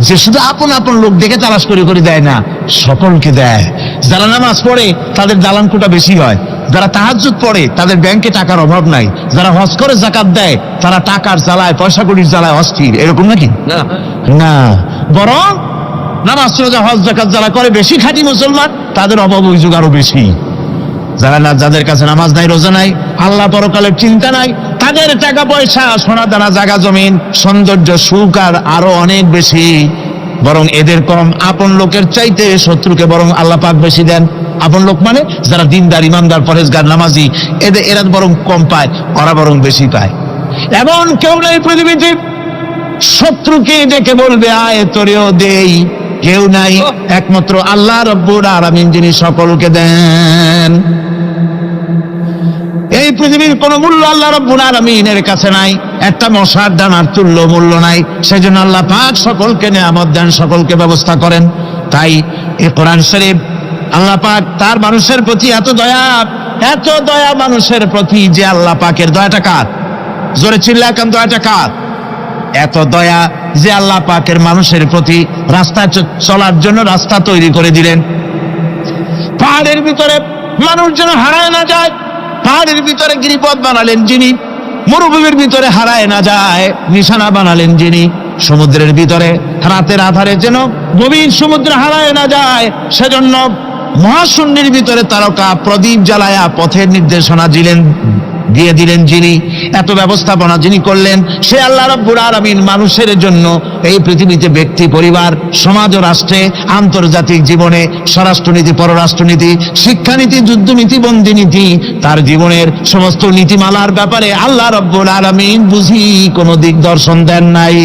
যে শুধু আপন আপন লোক দেখে তালাশ করে করে দেয় না, সকলকে দেয়। যারা নামাজ পড়ে তাদের দালানকোটা বেশি হয়, যারা তাহাজ্জুদ পড়ে তাদের ব্যাংকে টাকার অভাব নাই, যারা হজ করে যাকাত দেয় তারা টাকার জ্বালায়, পয়সা কড়ির জ্বালায় অস্থির। এরকম নাকি? না, বরং নামাজ রোজা হজ যাকাত যারা করে বেশি খাঁটি মুসলমান, তাদের অভাব অভিযোগ আরো বেশি। যাদের কাছে নামাজ নাই, রোজা নাই, আল্লাহ পরকালের চিন্তা নাই, তাদের টাকা পয়সা, সোনা দানা, জায়গা জমিন, সৌন্দর্য, সুখ আর আরো অনেক বেশি। বরং এদের কম। আপন লোকের চাইতে শত্রুকে বরং আল্লাহ পাক বেশি দেন। আপন লোক মানে যারা দিনদার, ইমানদার, পরেজগার, নামাজি, এরা বরং কম পায়, ওরা বরং বেশি পায়। এমন কেউ নেই পৃথিবীতে শত্রুকে ডেকে বলবে আয় তোরেও দেই, কেউ নাই, একমাত্র আল্লাহ রাব্বুল আলামিন যিনি সকলকে দেন। এই পৃথিবীর কোন মূল্য আল্লাহ রাব্বুল আলামিনের কাছে নাই, একটা মশার দানার তুল্য মূল্য নাই। সেজন্য আল্লাহ পাক সকলকে নিয়ামত দেন, সকলকে ব্যবস্থা করেন। তাই এই কোরআন শরীফ আল্লাহ পাক তার মানুষের প্রতি এত দয়া মানুষের প্রতি, যে আল্লাহ পাকের দয়াটা কার? জোরে চিল্লায় কেন, দয়াটা কার? এত দয়া যে আল্লাহ পাকের মানুষের প্রতি রাস্তা চলার জন্য রাস্তা তৈরি করে দিলেন। পাহাড়ের ভিতরে মানুষ যেন হারায় না যায়, পাহাড়ের ভিতরে গিরিপথ বানালেন যিনি, মরুভূমির ভিতরে হারায় না যায় নিশানা বানালেন যিনি, সমুদ্রের ভিতরে রাতের আধারে যেন গভীর সমুদ্রে হারায় না যায়, সেজন্য মহাশূন্যের ভিতরে তারকা প্রদীপ জ্বালায়া পথের নির্দেশনা দিয়ে দিলেন যিনি, এত ব্যবস্থাপনা যিনি করলেন, সে আল্লাহ রাব্বুল আলামিন মানুষের জন্য এই পৃথিবীতে ব্যক্তি, পরিবার, সমাজ ও রাষ্ট্রে, আন্তর্জাতিক জীবনে, স্বরাষ্ট্রনীতি, পররাষ্ট্রনীতি, শিক্ষানীতি, যুদ্ধনীতি, বন্দিনীতি, তার জীবনের সমস্ত নীতিমালার ব্যাপারে আল্লাহ রাব্বুল আলামিন বুঝি কোনো দিকদর্শন দেন নাই।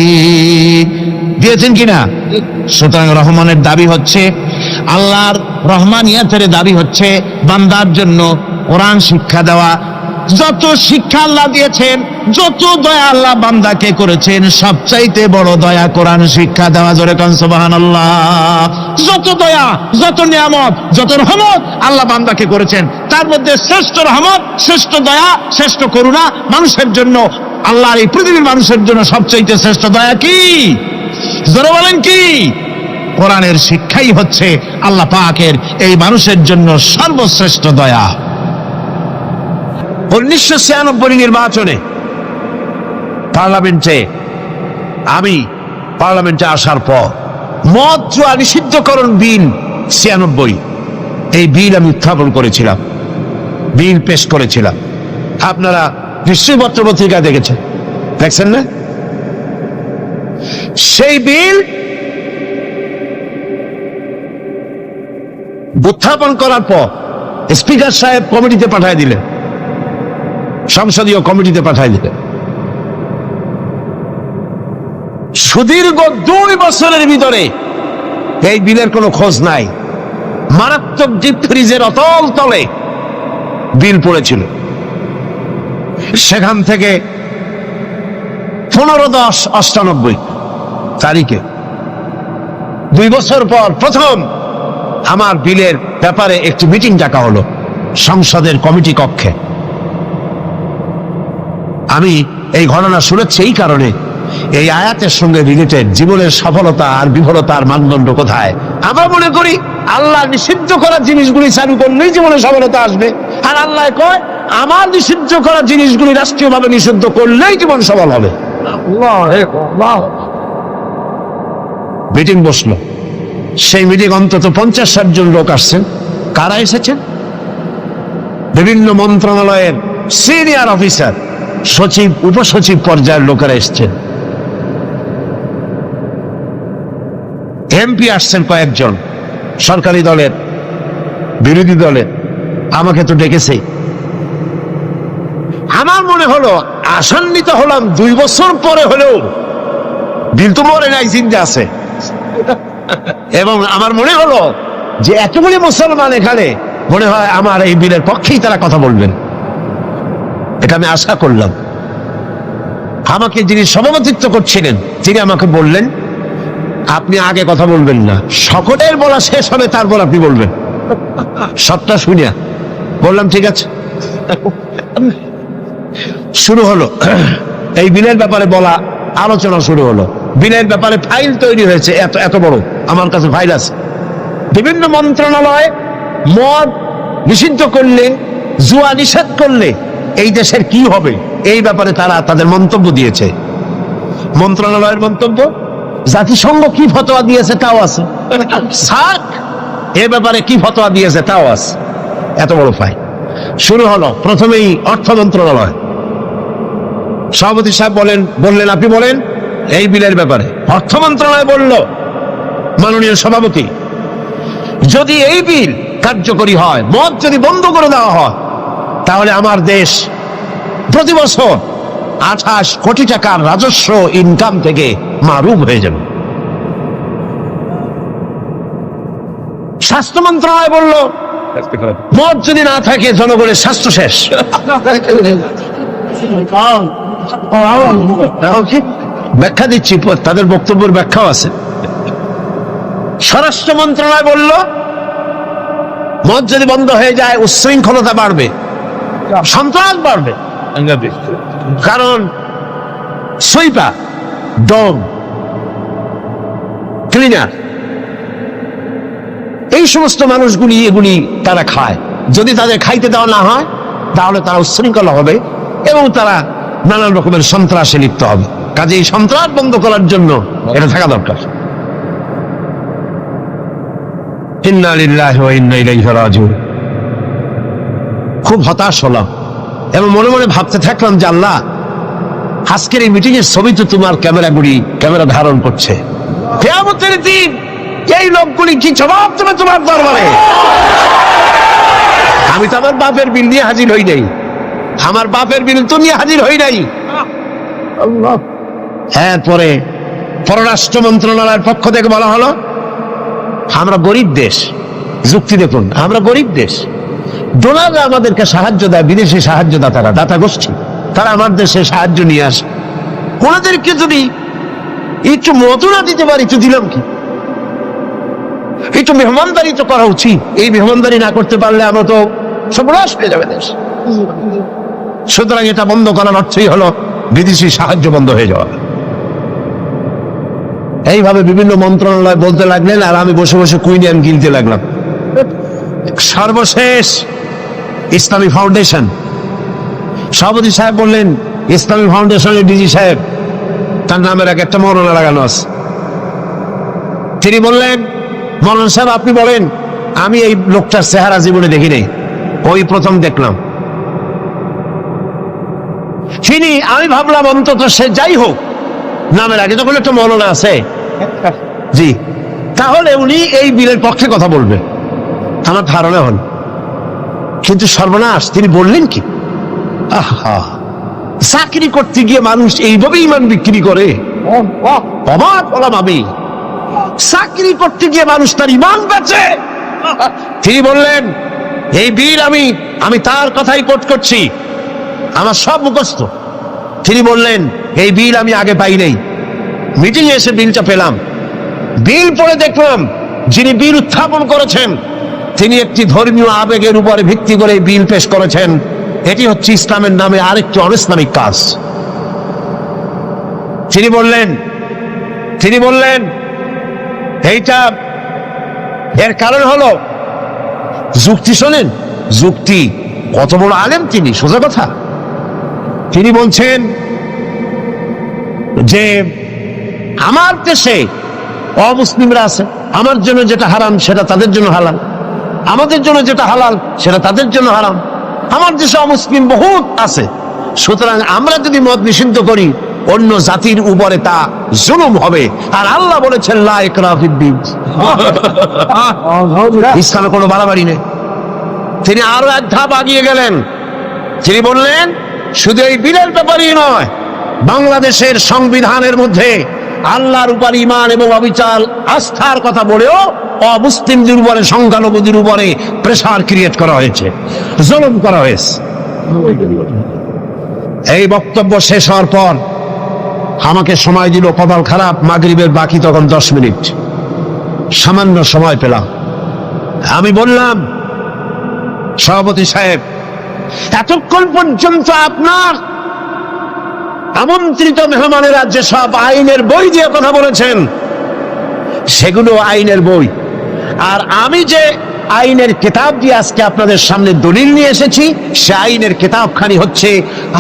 দিয়েছেন কিনা? সুতরাং রহমানের দাবি হচ্ছে, আল্লাহর রহমানিয়াতের দাবি হচ্ছে বান্দার জন্য কোরআন শিক্ষা দেওয়া। যত শিক্ষা আল্লাহ দিয়েছেন, যত দয়া আল্লাহ বান্দাকে করেছেন, সবচাইতে বড় দয়া কোরআন শিক্ষা দেওয়া। জোরে কান সুবহানাল্লাহ। যত দয়া, যত নিয়ামত, যত রহমত আল্লাহ বান্দাকে করেছেন, তার মধ্যে শ্রেষ্ঠ রহমত, শ্রেষ্ঠ দয়া, শ্রেষ্ঠ করুণা মানুষের জন্য, আল্লাহর এই পৃথিবীর মানুষের জন্য সবচাইতে শ্রেষ্ঠ দয়া কি? জোরে বলেন কি? কোরআনের শিক্ষাই হচ্ছে আল্লাহ পাকের এই মানুষের জন্য সর্বশ্রেষ্ঠ দয়া। 1996 নির্বাচনে পার্লামেন্টে আসার পর মদ জুয়া নিষিদ্ধকরণ বিল 96, এই বিল আমি উত্থাপন করেছিলাম, বিল পেশ করেছিলাম। আপনারা নিশ্চয়ই পত্রপত্রিকা দেখছেন না? সেই বিল উত্থাপন করার পর স্পিকার সাহেব কমিটিতে পাঠিয়ে দিলেন, সংসদীয় কমিটিতে পাঠিয়ে দিলেন। সুদীর্ঘ 2 বছরের ভিতরে এই বিলের কোনো খোঁজ নাই। মারাত্মক ডিপ ফ্রিজের অতল তলে বিল পড়েছিল। সেখান থেকে 15/10/98 তারিখে 2 বছর পর প্রথম আমার বিলের ব্যাপারে একটি মিটিং ডাকা হলো সংসদের কমিটি কক্ষে। আমি এই ঘটনা শুনেছি এই কারণে, এই আয়াতের সঙ্গে রিলেটেড জীবনের সফলতা আর বিফলতার মানদণ্ড কোথায়। আমরা মনে করি আল্লাহ নিষিদ্ধ করা জিনিসগুলি চালু করলেই জীবনে সফলতা আসবে, আর আল্লাহ কয় আমার নিষিদ্ধ করা জিনিসগুলি রাষ্ট্রীয়ভাবে নিষিদ্ধ করলেই জীবন সফল হবে। মিটিং বসলো, সেই মিটিং অন্তত 50-60 জন লোক আসছেন। কারা এসেছেন? বিভিন্ন মন্ত্রণালয়ের সিনিয়র অফিসার, সচিব, উপসচিব পর্যায়ের লোকেরা এসছেন। এমপি আসছেন কয়েকজন, সরকারি দলের, বিরোধী দলের। আমাকে তো ডেকেছে। আমার মনে হলো আশান্বিত হলাম, 2 বছর পরে হলেও বিল তো মরে নাই, জিন্দা আছে। এবং আমার মনে হলো যে এতগুলি মুসলমান এখানে, মনে হয় আমার এই বিলের পক্ষেই তারা কথা বলবেন, এটা আমি আশা করলাম। আমাকে যিনি সভাপতিত্ব করছিলেন তিনি আমাকে বললেন, আপনি আগে কথা বলবেন না, সকলের বলা শেষ হবে তারপর আপনি বলবেন। সবটা শুনিয়া বললাম ঠিক আছে। শুরু হলো এই বিলের ব্যাপারে বলা, আলোচনা শুরু হলো। বিলের ব্যাপারে ফাইল তৈরি হয়েছে, এত এত বড়, আমার কাছে ফাইল আছে। বিভিন্ন মন্ত্রণালয় মদ নিষিদ্ধ করলে, জুয়া নিষেধ করলে এই দেশের কি হবে, এই ব্যাপারে তারা তাদের মন্তব্য দিয়েছে। মন্ত্রণালয়ের মন্তব্য, জাতিসংঘ কি ফতোয়া দিয়েছে তাও আছে, সার্ক এ ব্যাপারে কি ফতোয়া দিয়েছে তাও আছে। এত বড় ফাইল শুরু হলো। প্রথমেই অর্থ মন্ত্রণালয়, সভাপতি সাহেব বললেন আপনি বলেন এই বিলের ব্যাপারে। অর্থ মন্ত্রণালয় বলল, মাননীয় সভাপতি, যদি এই বিল কার্যকরী হয়, মদ যদি বন্ধ করে দেওয়া হয়, তাহলে আমার দেশ প্রতি বছর 28 কোটি টাকার রাজস্ব ইনকাম থেকে মারুম হয়ে যাবে। স্বাস্থ্য মন্ত্রণালয় বলল, মদ যদি না থাকে জনগণের স্বাস্থ্য শেষ। ব্যাখ্যা দিচ্ছি, তাদের বক্তব্যের ব্যাখ্যাও আছে। স্বরাষ্ট্র মন্ত্রণালয় বলল, মদ যদি বন্ধ হয়ে যায় উচ্ছৃঙ্খলতা বাড়বে, সন্ত্রাস বাড়বে, কারণ সুইপার, ডগ, ক্লিনার, এই সমস্ত মানুষগুলি এগুলি তারা খায়। যদি তাদের খাইতে দেওয়া না হয় তাহলে তারা উচ্ছৃঙ্খল হবে এবং তারা নানান রকমের সন্ত্রাসে লিপ্ত হবে। কাজে এই সন্ত্রাস বন্ধ করার জন্য এটা থাকা দরকার। ইন্না লিল্লাহি ওয়া ইন্না ইলাইহি রাজিউন। খুব হতাশ হলাম এবং মনে মনে ভাবতে থাকলাম যে আল্লাহ, আজকের এই মিটিং এর ছবি তো তোমার ক্যামেরা ধারণ করছে। কিয়ামতের দিন এই লোকগুলি কি জবাব দেবে তোমার দরবারে? আমি তো আমার বাপের বিল নিয়ে হাজির হই নাই, আমার বাপের বিল তো নিয়ে হাজির হই নাই। এরপরে পররাষ্ট্র মন্ত্রণালয়ের পক্ষ থেকে বলা হলো, আমরা গরিব দেশ। যুক্তি দেখুন, আমরা গরিব দেশ, ডোনাররা আমাদেরকে সাহায্য দেয়, বিদেশি সাহায্যদাতারা, দাতা গোষ্ঠী, তারা আমার দেশে সাহায্য নিয়ে আসে। ওনাদেরকে যদি একটু মদুরা দিতে পারি তো দিলাম কি, একটু মেহমানদারি তো করা উচিত। এই মেহমানদারি না করতে পারলে আমরা তো সর্বনাশ হয়ে যাবে দেশ। সুতরাং এটা বন্ধ করার অর্থই হলো বিদেশি সাহায্য বন্ধ হয়ে যাওয়া। এইভাবে বিভিন্ন মন্ত্রণালয় বলতে লাগলেন, আর আমি বসে বসে কুইনিয়ান গিলতে লাগলাম। সর্বশেষ ইসলামী ফাউন্ডেশন, সভাপতি সাহেব বললেন, ইসলামী ফাউন্ডেশনের ডিজি সাহেব, তার নামের এক একটা মৌলানা লাগানো আছে। তিনি বললেন, মৌলানা সাহেব আপনি বলেন। আমি এই লোকটার চেহারা জীবনে দেখি নাই, ওই প্রথম দেখলাম। আমি ভাবলাম অন্তত সে যাই হোক, নামের আগে যখন একটা মৌলানা আছে, জি, তাহলে উনি এই বিলের পক্ষে কথা বলবেন, আমার ধারণা হল। কিন্তু সর্বনাশ, তিনি বললেন কি, আহা, চাকরি করতে গিয়ে মানুষ এইভাবে ইমান বিক্রি করে? অবাক হলাম আমি। চাকরি করতে গিয়ে মানুষ তার ইমান বেচে? তিনি বললেন, এই বিল আমি তার কথাই কোট করছি, আমার সব মুখস্থ। তিনি বললেন, এই বিল আমি আগে পাই নাই, মিটিং এসে বিলটা পেলাম। বিল পড়ে দেখলাম যিনি বিল উত্থাপন করেছেন তিনি একটি ধর্মীয় আবেগের উপরে ভিত্তি করে বিল পেশ করেছেন। এটি হচ্ছে ইসলামের নামে আরেকটি অনিসলামিক কাজ। তিনি বললেন এইটা এর কারণ হলো যুক্তি। শোনেন যুক্তি, কত বড় আলেম তিনি, সোজা কথা। তিনি বলছেন যে আমার দেশে অমুসলিমরা আছে, আমার জন্য যেটা হারাম সেটা তাদের জন্য হালাল, আমাদের জন্য যেটা হালাল সেটা তাদের জন্য হারাম। আমার দেশে অমুসলিম বহুত আছে, সুতরাং আমরা যদি মদ নিষিদ্ধ করি অন্য জাতির উপরে তা জুলুম হবে। আর আল্লাহ বলেছেন লা ইকরাহা ফিদ্দীন, ইসলামে কোনো বাড়াবাড়ি নেই। তিনি আরো এক ধাপ আগিয়ে গেলেন, তিনি বললেন শুধু এই বিলের ব্যাপারই নয়, বাংলাদেশের সংবিধানের মধ্যে আল্লাহর উপর ঈমান এবং অবিচল আস্থার কথা বলেও অমুসলিমদের উপরে, সংখ্যালঘুদের উপরে প্রেসার ক্রিয়েট করা হয়েছে, জুলুম করা হয়েছে। এই বক্তব্য শেষ হওয়ার পর আমাকে সময় দিল, কপাল খারাপ, মাগরিবের বাকি তখন 10 মিনিট, সামান্য সময় পেলাম। আমি বললাম, সভাপতি সাহেব, এতক্ষণ পর্যন্ত আপনার আমন্ত্রিত মেহমানেরা যেসব আইনের বই দিয়ে কথা বলেছেন সেগুলো আইনের বই, আর আমি যে আইনের কিতাব দিয়ে আজকে আপনাদের সামনে দলিল নিয়ে এসেছি সে আইনের কিতাবখানি হচ্ছে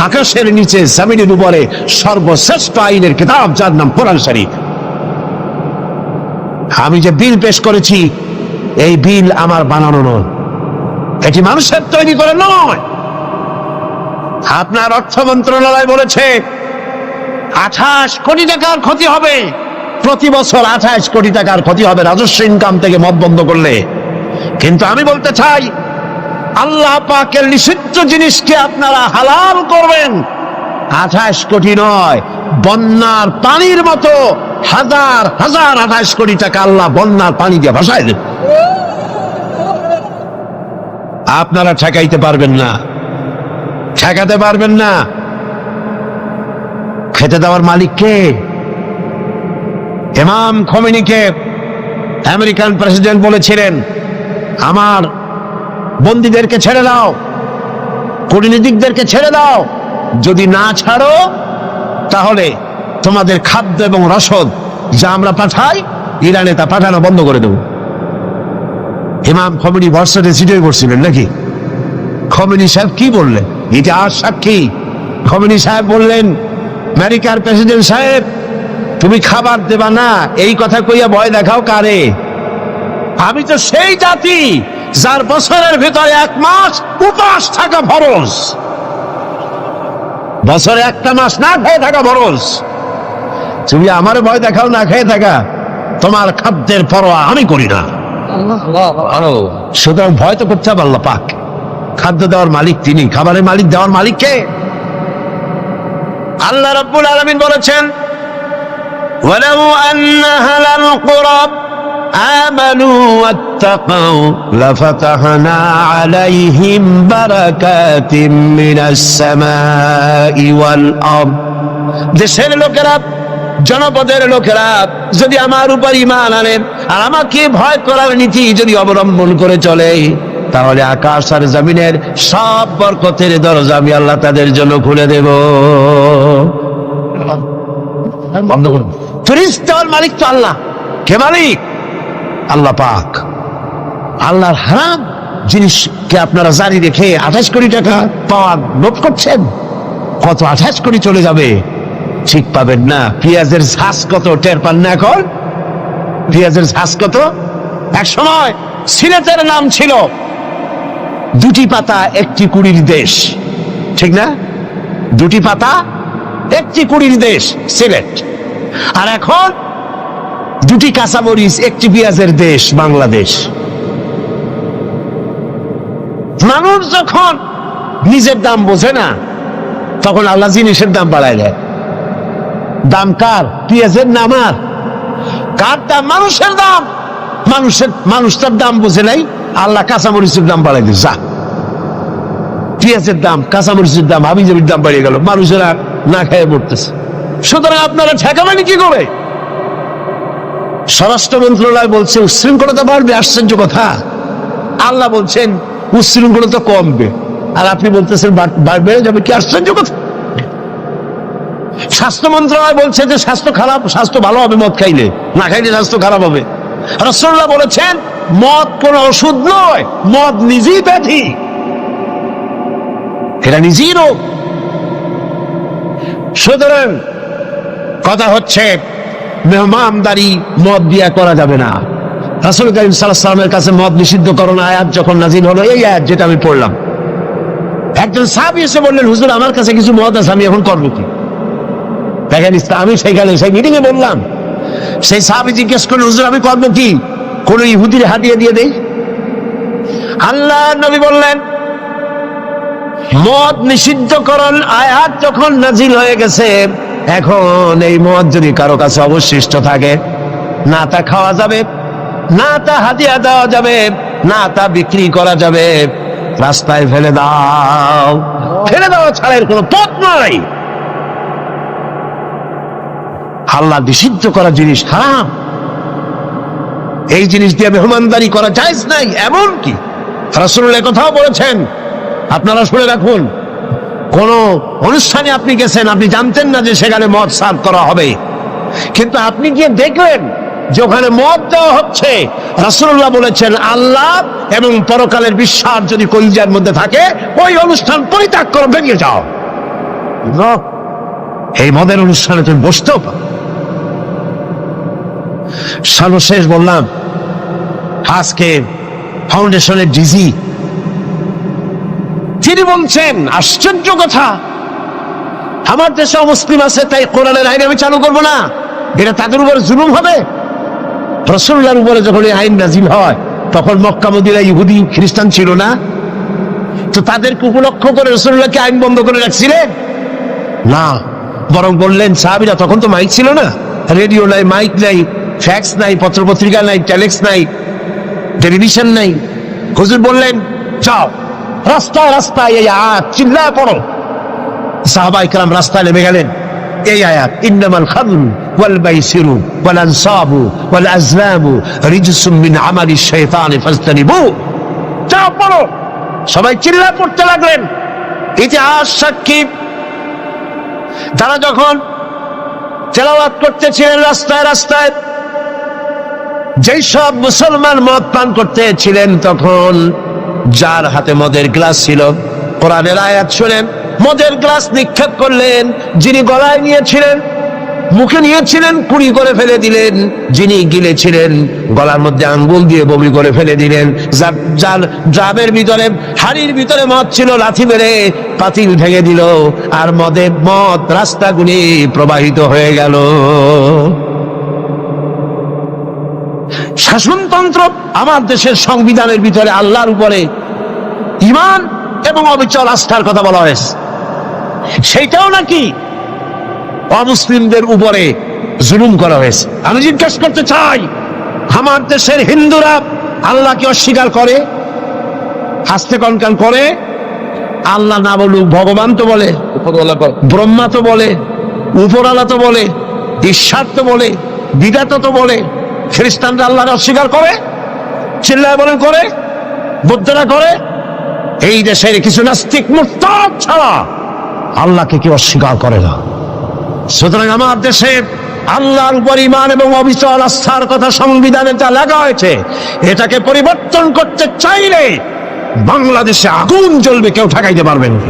আকাশের নিচে জমিনের উপরে সর্বশ্রেষ্ঠ আইনের কিতাব, যার নাম কোরআন শরীফ। আমি যে বিল পেশ করেছি এই বিল আমার বানানো নয়, এটি মানুষের তৈরি করে নয়। আপনার অর্থ মন্ত্রণালয় বলেছে 28 কোটি টাকার ক্ষতি হবে প্রতি বছর, 28 কোটি টাকার ক্ষতি হবে রাজস্ব ইনকাম থেকে মদ বন্ধ করলে। কিন্তু আমি বলতে চাই, আল্লাহ পাকের নিষিদ্ধ জিনিসকে আপনারা হালাল করবেন, 28 কোটি নয়, বন্যার পানির মতো হাজার হাজার 28 কোটি টাকা আল্লাহ বন্যার পানি দিয়ে ভাসায় দেন। আপনারা ঠেকাইতে পারবেন না, ঠেকাতে পারবেন না। খেতে দেওয়ার মালিক কে? ইমাম খোমেনিকে আমেরিকান প্রেসিডেন্ট বলেছিলেন, আমার বন্দীদেরকে ছেড়ে দাও, কূটনীতিকদেরকে ছেড়ে দাও, যদি না ছাড়ো তাহলে তোমাদের খাদ্য এবং রসদ যা আমরা পাঠাই ইরানে তা পাঠানো বন্ধ করে দেব। ইমাম খোমেনি ভরসাতে চিঠি পড়ছিলেন নাকি? খোমেনি সাহেব কি বললেন? ইতিহাস সাক্ষী। খোমেনি সাহেব বললেন, আমেরিকার প্রেসিডেন্ট সাহেব, তুমি খাবার দেবা না এই কথা কইয়া ভয় দেখাও কারে? আমি তো সেই জাতি যার বছরের ভিতরে 1 মাস উপাস থাকা ফরজ, বছরে 1টা মাস না খেয়ে থাকা ফরজ। তুমি আমার ভয় দেখাও না খেয়ে থাকা, তোমার খাদ্যের পরোয়া আমি করি না। সুতরাং ভয় তো করতে হবে আল্লাহ পাক। খাদ্য দেওয়ার মালিক তিনি, খাবারের মালিক দেওয়ার মালিক কে? আল্লাহ রাব্বুল আলামিন বলেছেন, ওয়ালাউ আন্না আহলাল কুরা আমানু ওয়াত্তাকাউ লাফাতাহনা আলাইহিম বারাকাতিম মিনাস সামাই ওয়াল আরদ। দেশের লোকেরা, জনপদের লোকেরা যদি আমার উপর ঈমান আনে আর আমাকে ভয় করার নীতি যদি অবলম্বন করে চলে, তাহলে আকাশ আর জমিনের সব বরকতের দরজা আমি আল্লাহ তাদের জন্য খুলে দেব। বন্ধ করুন। ফেরেশতার মালিক তো আল্লাহ। কে মালিক? আল্লাহ পাক। আল্লাহর হারাম জিনিসকে আপনারা জারি রেখে 28 কোটি টাকা পাওয়ার লোভ করছেন। কত 28 কোটি চলে যাবে? ঠিক পাবেন না। পেঁয়াজের ঝাঁজ কত টের পান না এখন? পেঁয়াজের ঝাঁজ কত? এক সময় সিলেটের নাম ছিল 2টি পাতা 1টি কুড়ির দেশ, ঠিক না? 2টি পাতা 1টি কুড়ির দেশ সিলেট। আর এখন 2টি কাঁচামরিচ 1টি পেঁয়াজের দেশ বাংলাদেশ। মানুষ যখন নিজের দাম বোঝে না তখন আল্লাহ জিনিসের দাম বাড়ায় দেয়। দাম কার? পেঁয়াজের নাম আর কার দাম? মানুষের দাম। মানুষ তার দাম বোঝে নাই, আল্লাহ কাঁচামরিচের দাম বাড়াই দিল, যা পেঁয়াজের দাম, কাঁচামরিচের দাম, হাবিজাবির দাম বাড়িয়ে গেল, মানুষেরা না খেয়ে পড়তেছে। সুতরাং আপনারা ঠেকাবেন কি করে? স্বরাষ্ট্র মন্ত্রণালয় বলছে উচ্ছৃঙ্খলতা বাড়বে, আশ্চর্য কথা। আল্লাহ বলছেন উচ্ছৃঙ্খলতা কমবে, আর আপনি বলতেছেন বেড়ে যাবে, কি আশ্চর্য কথা। স্বাস্থ্য মন্ত্রণালয় বলছে যে স্বাস্থ্য খারাপ, স্বাস্থ্য ভালো হবে মদ খাইলে, না খাইলে স্বাস্থ্য খারাপ হবে। রাসূলুল্লাহ বলেছেন মদ কোন ওষুধ নয়, মদ নিজেই ব্যাধি, এটা নিজেই রোগ। সুতরাং কথা হচ্ছে মেহমানদারি মদ দিয়া করা যাবে না। রাসূল কারীম সাল্লাল্লাহু আলাইহি ওয়াসাল্লামের কাছে মদ নিষিদ্ধ করণ আয়াত যখন নাযিল হলো, এই আয়াত যেটা আমি পড়লাম, একজন সাহাবী এসে বললেন হুজুর আমার কাছে কিছু মদ আছে, আমি এখন করবো কি? দেখেন আমি সেইখানে সেই মিটিং এ বললাম, সেই সাহাবী জিজ্ঞেস করলেন হুজুর আমি করবো কি? কোন ইহুদির হাদিয়া দিয়ে দেই? আল্লাহ নবী বললেন মদ নিষিদ্ধকরণ আয়াত যখন নাজিল হয়ে গেছে, এখন এই মদ যদি কারো কাছে অবশিষ্ট থাকে, না তা খাওয়া যাবে, না তা হাদিয়া দেওয়া যাবে, না তা বিক্রি করা যাবে, রাস্তায় ফেলে দাও। ফেলে দেওয়া ছাড়া এর কোনো পথ নাই। আল্লাহ নিষিদ্ধ করা জিনিস হারাম, এই জিনিস দিয়ে মেহমানদারি করা জায়েজ নাই। এমন কি রাসূলুল্লাহ কথাও বলেছেন, আপনারা শুনে রাখুন, কোন অনুষ্ঠানে আপনি গেছেন, আপনি জানতেন না যে সেখানে মদ সার্ভ করা হবে, কিন্তু আপনি গিয়ে দেখলেন যে ওখানে মদ দেওয়া হচ্ছে। রাসূলুল্লাহ বলেছেন আল্লাহ এবং পরকালের বিশ্বাস যদি কলিজার মধ্যে থাকে, ওই অনুষ্ঠান পরিত্যাগ করো, বেরিয়ে যাও। এই মদের অনুষ্ঠানে তুমি বসতেও পারো। সর্বশেষ বললাম, আজকে ফাউন্ডেশনের ডিজি তিনি বলছেন আশ্চর্য কথা, আমার দেশে মুসলিম আছে তাই কোরআনের আইন আমি চালু করবো না, এটা তাদের উপরে জুলুম হবে। রাসূলুল্লাহর উপরে যখন এই আইন নাজিল হয়, তখন মক্কা মদিনায় ইহুদি খ্রিস্টান ছিল না, তো তাদেরকে উপলক্ষ করে রাসূলুল্লাহকে আইন বন্ধ করে রাখছিলেন না, বরং বললেন সাহাবীরা, তখন তো মাইক ছিল না, রেডিও নাই, মাইক নাই, ফ্যাক্স নাই, পত্রপত্রিকা নাই, টেলিক্স নাই, টেলিভিশন নাই। হুজুর বললেন যাও রাস্তায় রাস্তায় এই আয়াত চিল্লায় পড়ো। সাহাবায়ে কেরাম রাস্তায় নেমে গেলেন, এই আয়াত ইন্নামাল খামরু ওয়াল মাইসিরু ওয়াল আনসাবু ওয়াল আজলামু রিজসুম মিন আমালিশ শাইতানি ফাজতানিবু, যাও পড়ো। সবাই চিল্লায় পড়তে লাগলেন। ইতিহাস সাক্ষী, তারা যখন তেলাওয়াত করতেছিলেন রাস্তায় রাস্তায়, যেই সব মুসলমান মদ পান করতেছিলেন, তখন যার হাতে মদের গ্লাস ছিল, কোরআনের আয়াত শুনেন মদের গ্লাস নিক্ষেপ করলেন, যিনি গলায় নিয়েছিলেন, মুখে নিয়েছিলেন, কুড়ি করে ফেলে দিলেন, যিনি গিলেছিলেন গলার মধ্যে আঙ্গুল দিয়ে বমি করে ফেলে দিলেন, যার ড্রামের ভিতরে হাড়ির ভিতরে মদ ছিল, লাথি মেরে পাতিল ভেঙে দিল, আর মদ রাস্তাগুলি প্রবাহিত হয়ে গেল। শাসনতন্ত্র, আমার দেশের সংবিধানের ভিতরে আল্লাহর উপরে ঈমান এবং অবিচল আস্থার কথা বলা হয়েছে, সেইটাও নাকি অমুসলিমদের উপরে জুলুম করা হয়েছে। আমি জিজ্ঞেস করতে চাই, আমার দেশের হিন্দুরা আল্লাহকে অস্বীকার করে, হাসতে কনকান করে, আল্লাহ না বলুক ভগবান তো বলে, ব্রহ্মা তো বলে, উপরওয়ালা তো বলে, ঈশ্বর তো বলে, বিধাতা তো বলে। খ্রিস্টানরা আল্লাহকে অস্বীকার করে, চিল্লায় বলেন করে, বৌদ্ধরা করে। এই দেশের কিছু নাস্তিক মুরতাদ ছাড়া আল্লাহকে কেউ অস্বীকার করে না। সুতরাং আমার দেশে আল্লাহর উপর ঈমান এবং অবিচল আস্থার কথা সংবিধানে যা লেখা হয়েছে, এটাকে পরিবর্তন করতে চাইলে বাংলাদেশে আগুন জ্বলবে, কেউ ঠেকাইতে পারবেন না।